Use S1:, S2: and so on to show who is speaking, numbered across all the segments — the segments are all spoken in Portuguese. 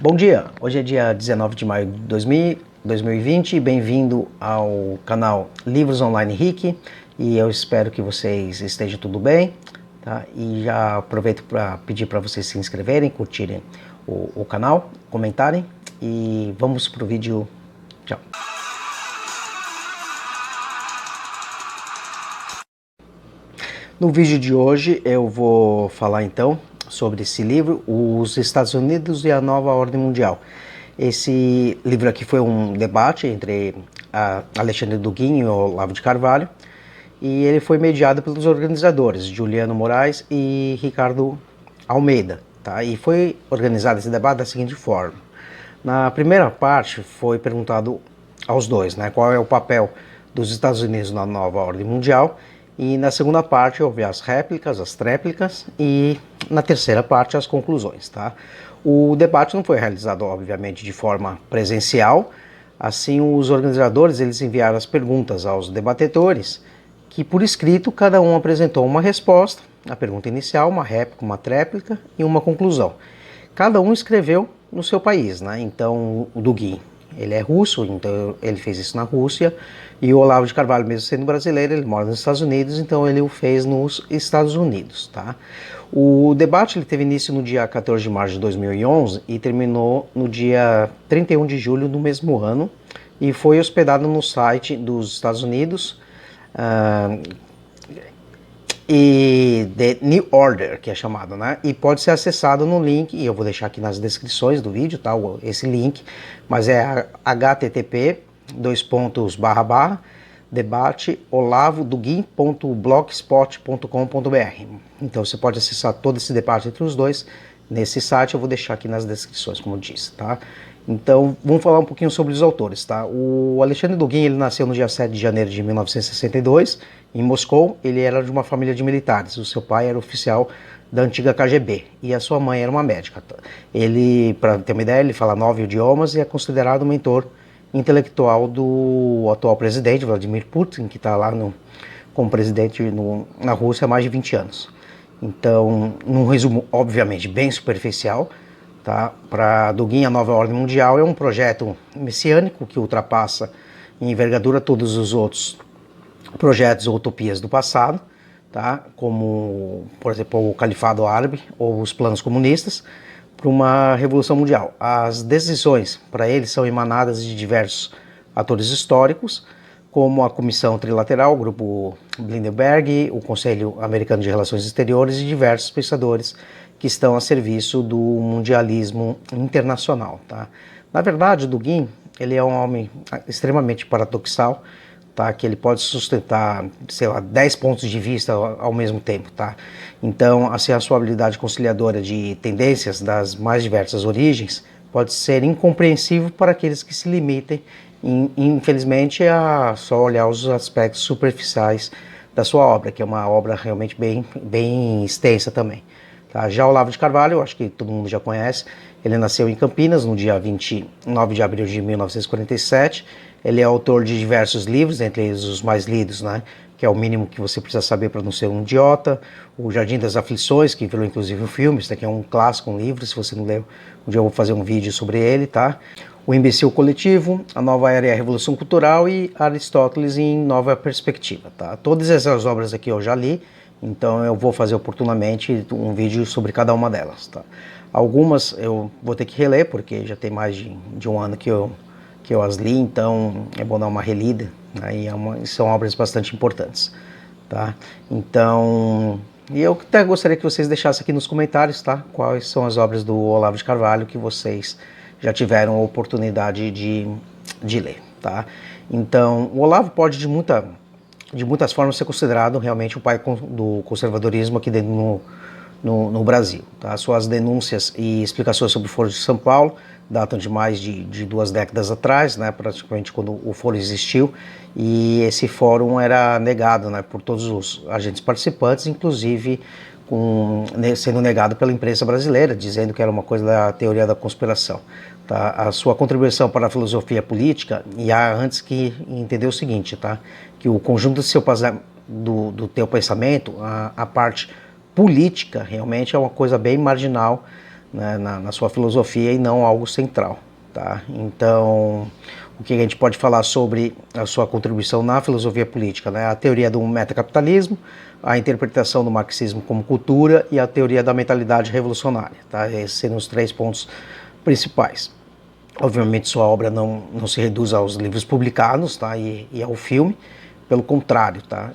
S1: Bom dia, hoje é dia 19 de maio de 2020 e bem-vindo ao canal Livros Online Rick, e eu espero que vocês estejam tudo bem, tá? E já aproveito para pedir para vocês se inscreverem, curtirem o canal, comentarem e vamos pro vídeo. Tchau! No vídeo de hoje eu vou falar então sobre esse livro, Os Estados Unidos e a Nova Ordem Mundial. Esse livro aqui foi um debate entre Alexandre Duguin e Olavo de Carvalho, e ele foi mediado pelos organizadores, Juliano Moraes e Ricardo Almeida. Tá? E foi organizado esse debate da seguinte forma. Na primeira parte foi perguntado aos dois, né, qual é o papel dos Estados Unidos na nova ordem mundial, e na segunda parte houve as réplicas, as tréplicas, e na terceira parte as conclusões. Tá? O debate não foi realizado, obviamente, de forma presencial, assim os organizadores eles enviaram as perguntas aos debatedores, que por escrito cada um apresentou uma resposta, a pergunta inicial, uma réplica, uma tréplica e uma conclusão. Cada um escreveu no seu país, né? Então o Duguin, ele é russo, então ele fez isso na Rússia, e o Olavo de Carvalho, mesmo sendo brasileiro, ele mora nos Estados Unidos, então ele o fez nos Estados Unidos, tá? O debate ele teve início no dia 14 de março de 2011 e terminou no dia 31 de julho do mesmo ano, e foi hospedado no site dos Estados Unidos, e The New Order, que é chamado, né? E pode ser acessado no link, e eu vou deixar aqui nas descrições do vídeo, tá? Esse link, mas é http debate olavoduguin.blogspot.com.br. Então você pode acessar todo esse debate entre os dois nesse site, eu vou deixar aqui nas descrições, como disse, tá? Então, vamos falar um pouquinho sobre os autores, tá? O Alexandre Duguin, ele nasceu no dia 7 de janeiro de 1962, em Moscou. Ele era de uma família de militares. O seu pai era oficial da antiga KGB e a sua mãe era uma médica. Ele, para ter uma ideia, ele fala 9 idiomas e é considerado o mentor intelectual do atual presidente, Vladimir Putin, que está lá como presidente na Rússia há mais de 20 anos. Então, num resumo, obviamente, bem superficial, tá? Para Duguin, a Nova Ordem Mundial é um projeto messiânico que ultrapassa em envergadura todos os outros projetos ou utopias do passado, tá? Como, por exemplo, o Califado Árabe ou os planos comunistas, para uma revolução mundial. As decisões para ele são emanadas de diversos atores históricos, como a Comissão Trilateral, o Grupo Bilderberg, o Conselho Americano de Relações Exteriores e diversos pensadores que estão a serviço do mundialismo internacional. Tá? Na verdade, o Duguin, ele é um homem extremamente paradoxal, tá? Que ele pode sustentar, sei lá, 10 pontos de vista ao mesmo tempo. Tá? Então, assim, a sua habilidade conciliadora de tendências das mais diversas origens pode ser incompreensível para aqueles que se limitem, infelizmente, a só olhar os aspectos superficiais da sua obra, que é uma obra realmente bem extensa também. Tá? Já Olavo de Carvalho, eu acho que todo mundo já conhece, ele nasceu em Campinas no dia 29 de abril de 1947, ele é autor de diversos livros, entre eles os mais lidos, né? Que é o mínimo que você precisa saber para não ser um idiota, o Jardim das Aflições, que virou inclusive um filme, isso daqui é um clássico, um livro, se você não leu, um dia eu vou fazer um vídeo sobre ele, tá? O Imbecil Coletivo, A Nova Era e a Revolução Cultural e Aristóteles em Nova Perspectiva, tá? Todas essas obras aqui eu já li, então eu vou fazer oportunamente um vídeo sobre cada uma delas, tá? Algumas eu vou ter que reler, porque já tem mais de um ano que eu as li, então é bom dar uma relida, né? E são obras bastante importantes, tá? Então, e eu até gostaria que vocês deixassem aqui nos comentários, tá? Quais são as obras do Olavo de Carvalho que vocês já tiveram a oportunidade de ler, tá? Então, o Olavo pode de muitas formas ser considerado realmente o pai do conservadorismo aqui dentro no Brasil. Tá? Suas denúncias e explicações sobre o Foro de São Paulo datam de mais de 2 décadas atrás, né, praticamente quando o fórum existiu, e esse fórum era negado, né, por todos os agentes participantes, inclusive sendo negado pela imprensa brasileira, dizendo que era uma coisa da teoria da conspiração. Tá? A sua contribuição para a filosofia política, e há antes que entender o seguinte, tá? Que o conjunto do teu pensamento, a parte política realmente é uma coisa bem marginal né, na sua filosofia e não algo central, tá? Então, o que a gente pode falar sobre a sua contribuição na filosofia política, né? A teoria do metacapitalismo, a interpretação do marxismo como cultura e a teoria da mentalidade revolucionária, tá? Esses seriam os 3 pontos principais. Obviamente sua obra não se reduz aos livros publicados, tá? E ao filme, pelo contrário, tá?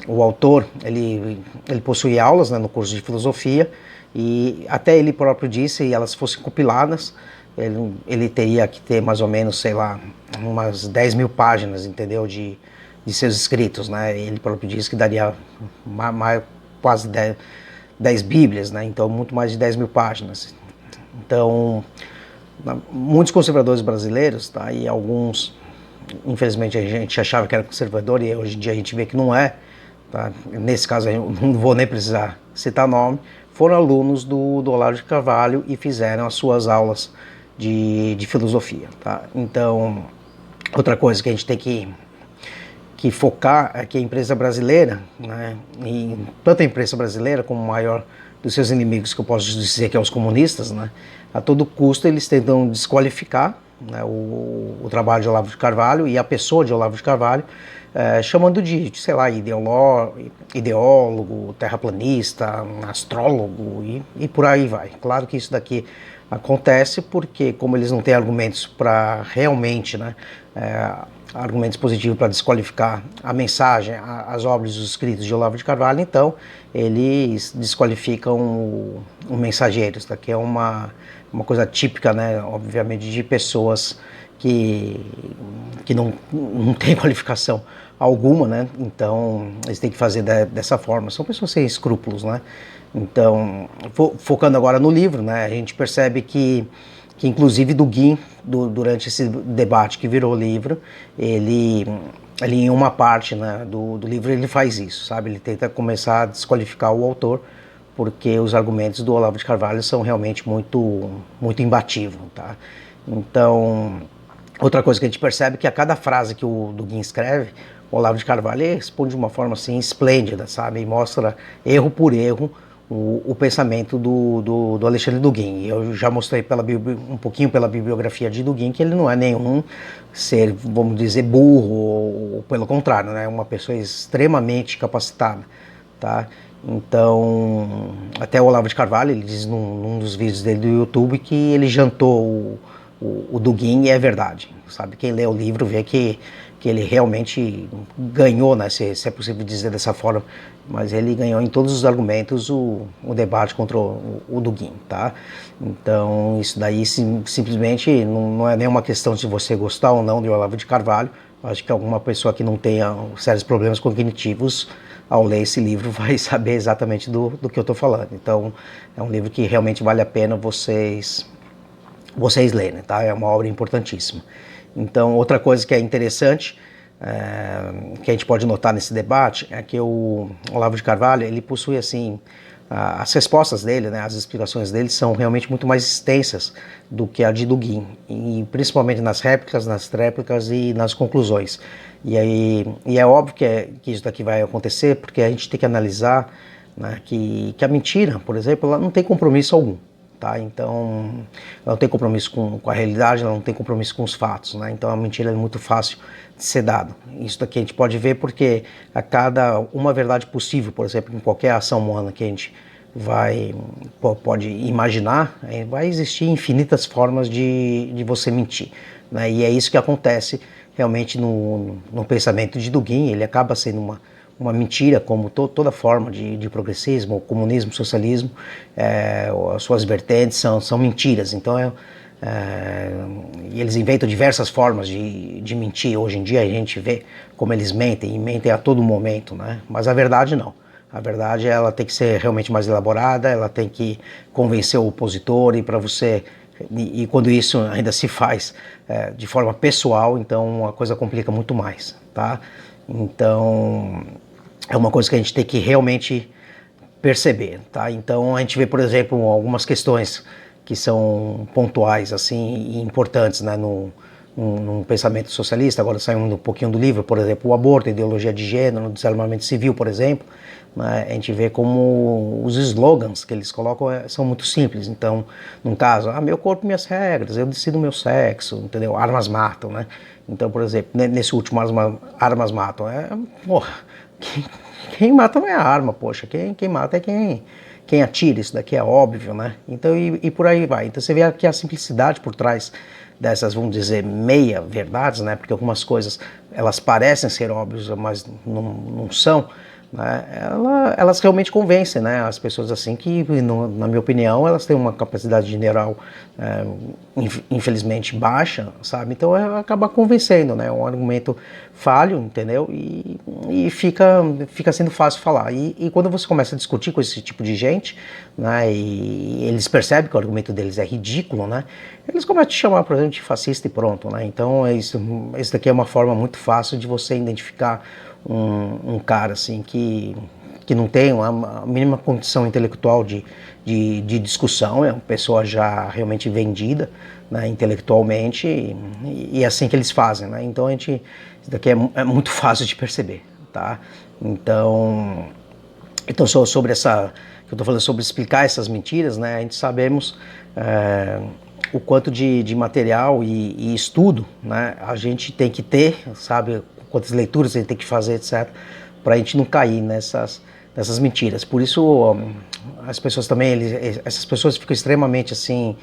S1: O autor, ele possui aulas, né, no curso de filosofia, e até ele próprio disse, se elas fossem compiladas, ele teria que ter mais ou menos, sei lá, umas 10 mil páginas, entendeu, de seus escritos, né? Ele próprio disse que daria quase 10 bíblias, né? Então muito mais de 10 mil páginas. Então, muitos conservadores brasileiros, tá? E alguns, infelizmente, a gente achava que era conservador e hoje em dia a gente vê que não é, tá? Nesse caso eu não vou nem precisar citar nome, foram alunos do Olavo de Carvalho e fizeram as suas aulas de filosofia, tá? Então, outra coisa que a gente tem que focar é que a imprensa brasileira, né, e tanto a imprensa brasileira como o maior dos seus inimigos, que eu posso dizer que é os comunistas, né, a todo custo eles tentam desqualificar, né, o trabalho de Olavo de Carvalho e a pessoa de Olavo de Carvalho, chamando de, sei lá, ideólogo, terraplanista, astrólogo e por aí vai. Claro que isso daqui acontece porque, como eles não têm argumentos para realmente, né, argumentos positivos para desqualificar a mensagem, as obras, os escritos de Olavo de Carvalho, então eles desqualificam o mensageiro. Isso daqui é uma coisa típica, né, obviamente, de pessoas que não têm qualificação alguma, né, então eles têm que fazer dessa forma. São pessoas sem escrúpulos, né. Então, focando agora no livro, né, a gente percebe que inclusive Dugin, durante esse debate que virou livro, ele em uma parte, né, do livro ele faz isso, sabe? Ele tenta começar a desqualificar o autor, porque os argumentos do Olavo de Carvalho são realmente muito imbatíveis, tá? Então, outra coisa que a gente percebe é que a cada frase que o Dugin escreve, o Olavo de Carvalho responde de uma forma assim esplêndida, sabe? E mostra erro por erro o pensamento do Alexandre Dugin. Eu já mostrei um pouquinho pela bibliografia de Dugin que ele não é nenhum ser, vamos dizer, burro, ou pelo contrário, né? É uma pessoa extremamente capacitada, tá? Então, até o Olavo de Carvalho, ele diz num dos vídeos dele do YouTube que ele jantou o Dugin e é verdade, sabe? Quem lê o livro vê que ele realmente ganhou, né, se é possível dizer dessa forma, mas ele ganhou em todos os argumentos o debate contra o Dugin, tá? Então, isso daí simplesmente não é nenhuma questão de você gostar ou não de Olavo de Carvalho. Acho que alguma pessoa que não tenha sérios problemas cognitivos, ao ler esse livro, vai saber exatamente do que eu estou falando. Então, é um livro que realmente vale a pena vocês lerem, tá? É uma obra importantíssima. Então, outra coisa que é interessante, que a gente pode notar nesse debate, é que o Olavo de Carvalho, ele possui, assim, as respostas dele, né, as explicações dele são realmente muito mais extensas do que a de Dugin, e principalmente nas tréplicas e nas conclusões. E é óbvio que isso daqui vai acontecer, porque a gente tem que analisar, né, que a mentira, por exemplo, ela não tem compromisso algum. Tá? Então, ela não tem compromisso com a realidade, ela não tem compromisso com os fatos, né? Então a mentira é muito fácil de ser dada. Isso daqui a gente pode ver porque a cada uma verdade possível, por exemplo, em qualquer ação humana que a gente pode imaginar, vai existir infinitas formas de você mentir, né? E é isso que acontece realmente no pensamento de Dugin. Ele acaba sendo uma mentira, como toda forma de progressismo, comunismo, socialismo, as suas vertentes são mentiras. Então, e eles inventam diversas formas de mentir. Hoje em dia a gente vê como eles mentem, e mentem a todo momento, né? Mas a verdade não. A verdade, ela tem que ser realmente mais elaborada, ela tem que convencer o opositor, e quando isso ainda se faz de forma pessoal, então a coisa complica muito mais, tá? Então, é uma coisa que a gente tem que realmente perceber, tá? Então, a gente vê, por exemplo, algumas questões que são pontuais, assim, e importantes, né, num pensamento socialista, agora saindo um pouquinho do livro, por exemplo, o aborto, a ideologia de gênero, o desarmamento civil, por exemplo, né, a gente vê como os slogans que eles colocam são muito simples. Então, num caso, meu corpo, minhas regras, eu decido meu sexo, entendeu? Armas matam, né? Então, por exemplo, nesse último armas matam, porra, quem mata não é a arma, poxa, quem mata é quem atira, isso daqui é óbvio, né? Então, e por aí vai. Então você vê aqui a simplicidade por trás dessas, vamos dizer, meia-verdades, né? Porque algumas coisas, elas parecem ser óbvias, mas não são, né? Elas realmente convencem, né? As pessoas assim que, na minha opinião, elas têm uma capacidade general, infelizmente, baixa, sabe? Então acaba convencendo, né? Um argumento falho, entendeu? E fica sendo fácil falar. E quando você começa a discutir com esse tipo de gente, né? E eles percebem que o argumento deles é ridículo, né? Eles começam a te chamar, por exemplo, de fascista e pronto, né? Então isso daqui é uma forma muito fácil de você identificar um cara assim que não tem a mínima condição intelectual de discussão, é uma pessoa já realmente vendida, né, intelectualmente, e é assim que eles fazem, né? Então isso daqui é muito fácil de perceber, tá? Então sobre essa, que eu estou falando sobre explicar essas mentiras, né? A gente sabemos o quanto de material e estudo, né, a gente tem que ter, sabe, quantas leituras a gente tem que fazer, etc., para a gente não cair nessas mentiras. Por isso, as pessoas também, essas pessoas ficam extremamente assim,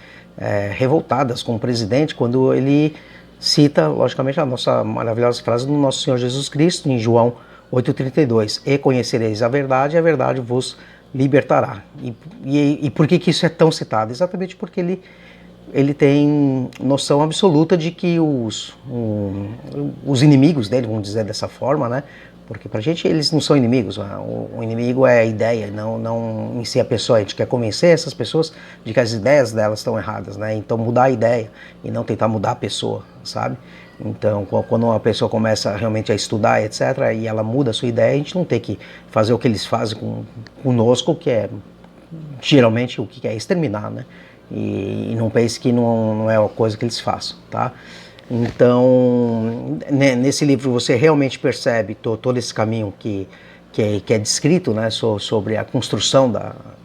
S1: revoltadas com o presidente quando ele cita, logicamente, a nossa maravilhosa frase do nosso Senhor Jesus Cristo, em João 8,32, e conhecereis a verdade vos libertará. E por que isso é tão citado? Exatamente porque ele tem noção absoluta de que os inimigos dele, vamos dizer dessa forma, né? Porque pra gente eles não são inimigos, o inimigo é a ideia, não em si a pessoa. A gente quer convencer essas pessoas de que as ideias delas estão erradas, né? Então mudar a ideia e não tentar mudar a pessoa, sabe? Então quando uma pessoa começa realmente a estudar, etc., e ela muda a sua ideia, a gente não tem que fazer o que eles fazem conosco, que é geralmente o que é exterminar, né? E não pense que não é a coisa que eles façam, tá? Então, nesse livro você realmente percebe todo esse caminho que é descrito, né, sobre a construção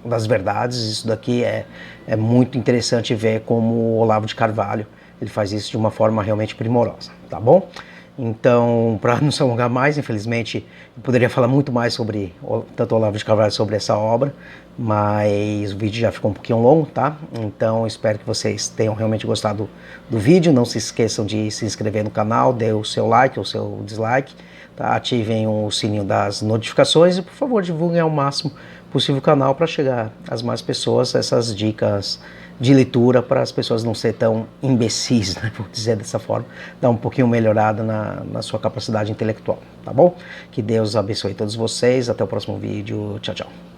S1: das verdades. Isso daqui é muito interessante ver como o Olavo de Carvalho ele faz isso de uma forma realmente primorosa, tá bom? Então, para não se alongar mais, infelizmente, eu poderia falar muito mais sobre tanto o Olavo de Carvalho sobre essa obra, mas o vídeo já ficou um pouquinho longo, tá? Então, espero que vocês tenham realmente gostado do vídeo. Não se esqueçam de se inscrever no canal, dê o seu like ou o seu dislike, tá? Ativem o sininho das notificações e, por favor, divulguem ao máximo possível o canal para chegar às mais pessoas essas dicas de leitura, para as pessoas não serem tão imbecis, né, vou dizer dessa forma, dar um pouquinho melhorada na sua capacidade intelectual, tá bom? Que Deus abençoe todos vocês, até o próximo vídeo, tchau, tchau.